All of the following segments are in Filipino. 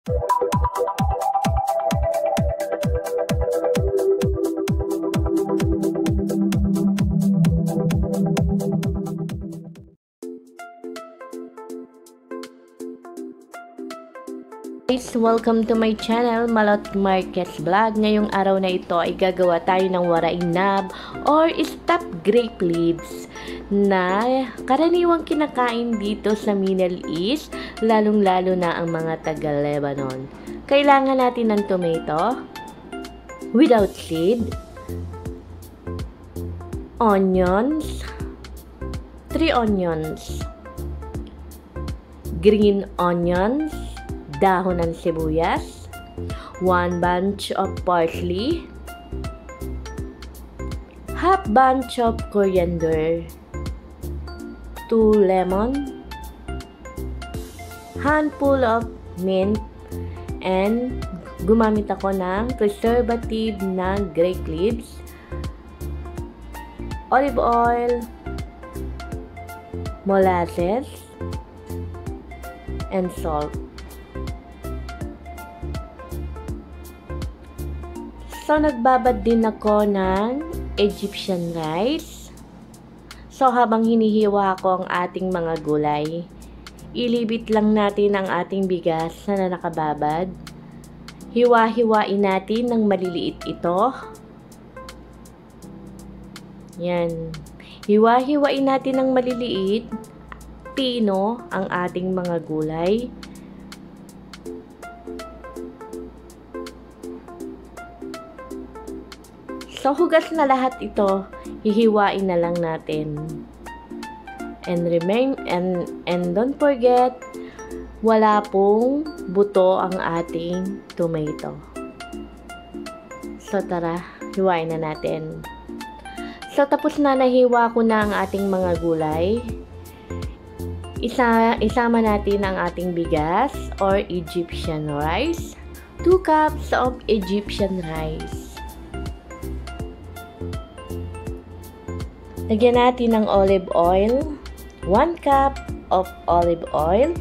Guys, welcome to my channel, Malot Marquez Vlog. Ngayong araw na ito ay gagawa tayo ng warainab or stuffed grape leaves na karaniwang kinakain dito sa Middle East, lalong-lalo na ang mga taga-Lebanon. Kailangan natin ng tomato without seed, onions, 3 onions, green onions, dahon ng sibuyas, 1 bunch of parsley, half bunch of coriander, 2 lemon, handful of mint, and gumamit ako ng preservative na grape leaves, olive oil, molasses, and salt. So, nagbabad din ako ng Egyptian rice. So, habang hinihiwa ko ang ating mga gulay, ilibit lang natin ang ating bigas na nakababad. Hiwa-hiwain natin ng maliliit ito. Yan. Hiwa-hiwain natin ng maliliit. Pino ang ating mga gulay. So, hugas na lahat ito, hihiwain na lang natin. And don't forget, wala pong buto ang ating tomato. So, tara, hiwain na natin. So, tapos na nahiwa ko na ang ating mga gulay. Isama natin ang ating bigas or Egyptian rice. 2 cups of Egyptian rice. Lagyan natin ng olive oil, 1 cup of olive oil,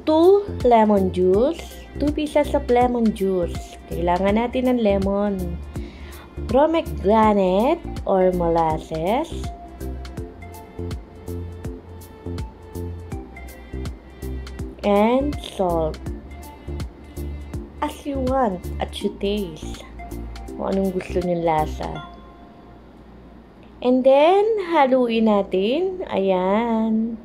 two lemon juice, 2 pieces of lemon juice. Kailangan natin ng lemon, pomegranate or molasses, and salt. As you want, at you taste. Kung anong gusto niyong lasa. And then, haluin natin. Ayan.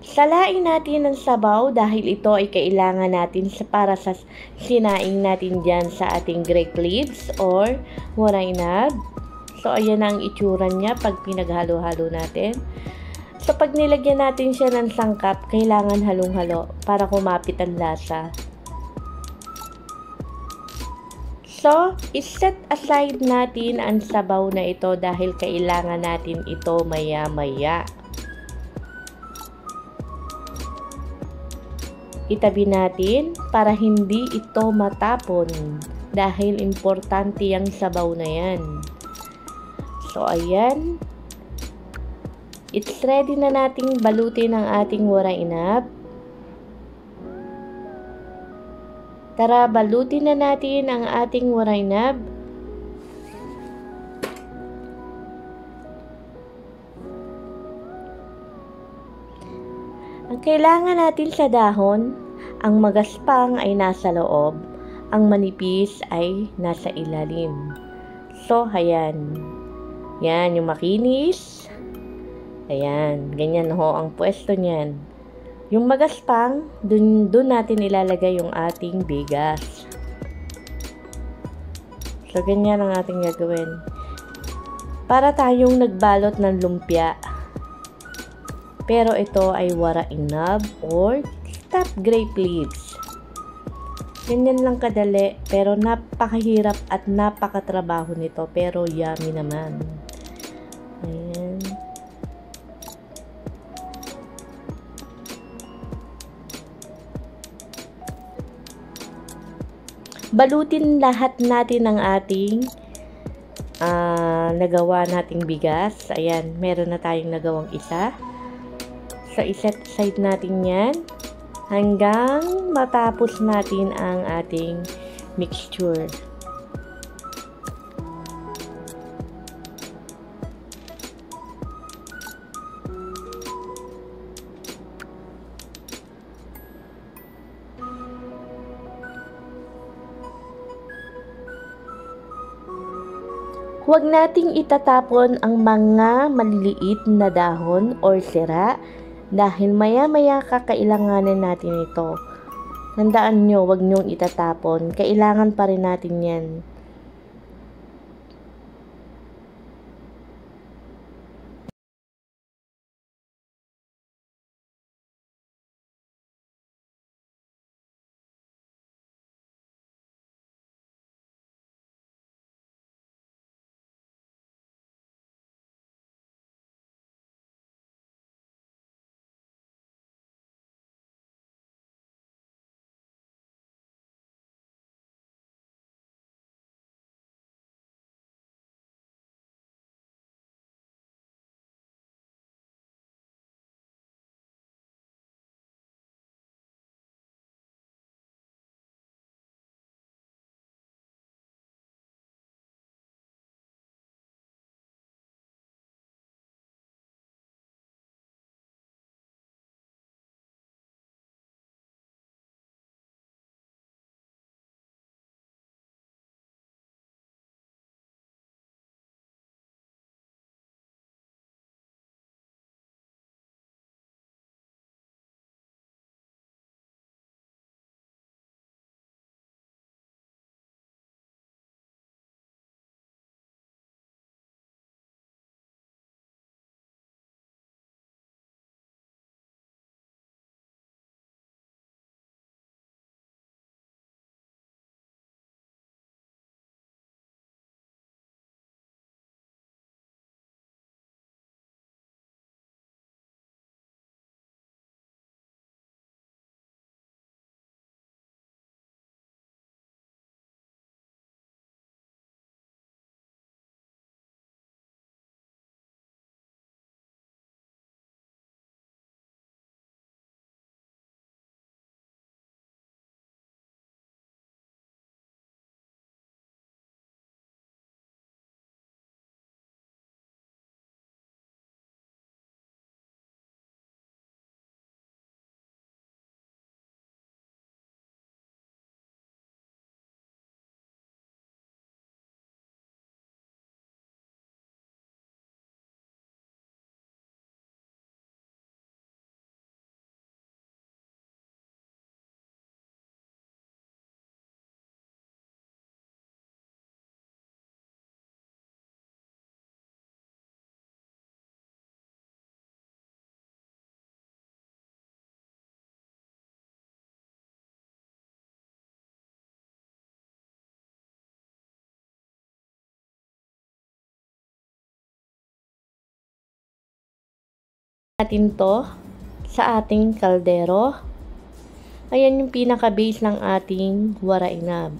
Salain natin ng sabaw dahil ito ay kailangan natin para sa sinaing natin dyan sa ating grape leaves or warainab. So, ayan ang itsura niya pag pinaghalo-halo natin. So, pag nilagyan natin siya ng sangkap, kailangan halong-halo para kumapit ang lasa. So, iset aside natin ang sabaw na ito dahil kailangan natin ito maya-maya. Itabi natin para hindi ito matapon dahil importante ang sabaw na yan. So, ayan. It's ready na nating balutin ang ating warainab. Tara, balutin na natin ang ating warainab. Ang kailangan natin sa dahon, ang magaspang ay nasa loob, ang manipis ay nasa ilalim. So, ayan. Yan, yung makinis. Ayan, ganyan ho ang pwesto niyan. Yung magaspang, dun natin ilalagay yung ating bigas. So, ganyan ang ating gagawin. Para tayong nagbalot ng lumpia. Pero ito ay warainab or stuffed grape leaves. Ganyan lang kadali, pero napakahirap at napakatrabaho nito. Pero yummy naman. Ayan. Balutin lahat natin ng ating nagawa nating bigas. Ayan, meron na tayong nagawang isa. So, iset aside natin yan hanggang matapos natin ang ating mixture. Huwag nating itatapon ang mga maliliit na dahon or sira dahil maya-maya kakailanganin natin ito. Tandaan nyo, huwag nyong itatapon. Kailangan pa rin natin yan. Natin to sa ating kaldero. Ayan yung pinaka-base ng ating warainab.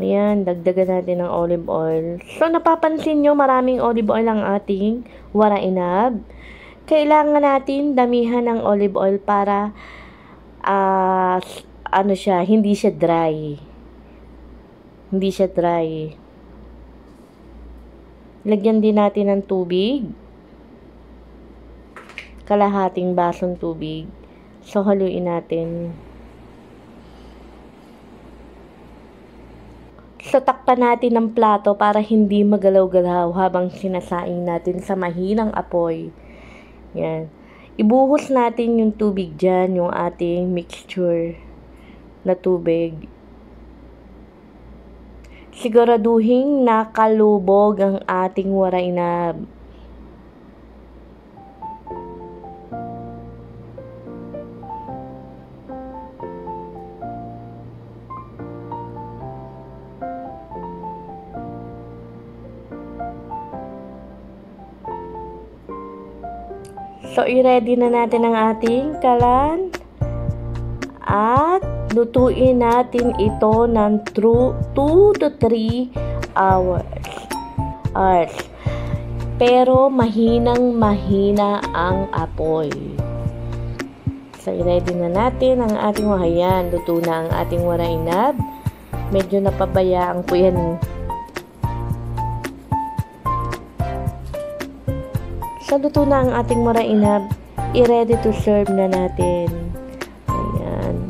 Ayan, dagdagan natin ng olive oil. So, napapansin nyo, maraming olive oil ang ating wara inab. Kailangan natin damihan ng olive oil para hindi siya dry. Hindi siya dry. Lagyan din natin ng tubig. Kalahating basong tubig. So, haluin natin. So, takpan natin ng plato para hindi magalaw-galaw habang sinasaing natin sa mahinang apoy. Yan. Ibuhos natin yung tubig dyan, yung ating mixture na tubig. Siguraduhin nakalubog ang ating wara inab. So, i-ready na natin ang ating kalan. At lutuin natin ito ng 2 to 3 hours. Pero mahinang-mahina ang apoy. So, i-ready na natin ang ating wahayan. Luto na ang ating wara inab. Medyo napabayaan ko yan. So, luto na ang ating wara inab. I-ready to serve na natin. Ayan.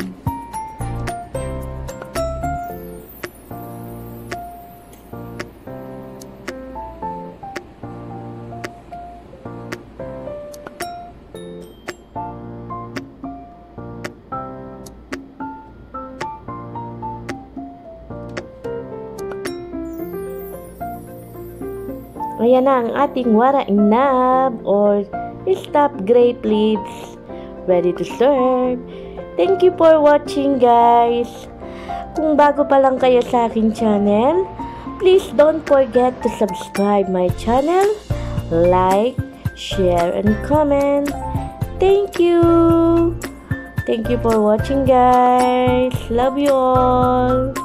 Ayan na ang ating wara inab or stuffed grape leaves ready to serve. Thank you for watching, guys. Kung bago pa lang kayo sa aking channel, please don't forget to subscribe my channel, like, share, and comment. Thank you. Thank you for watching, guys. Love you all.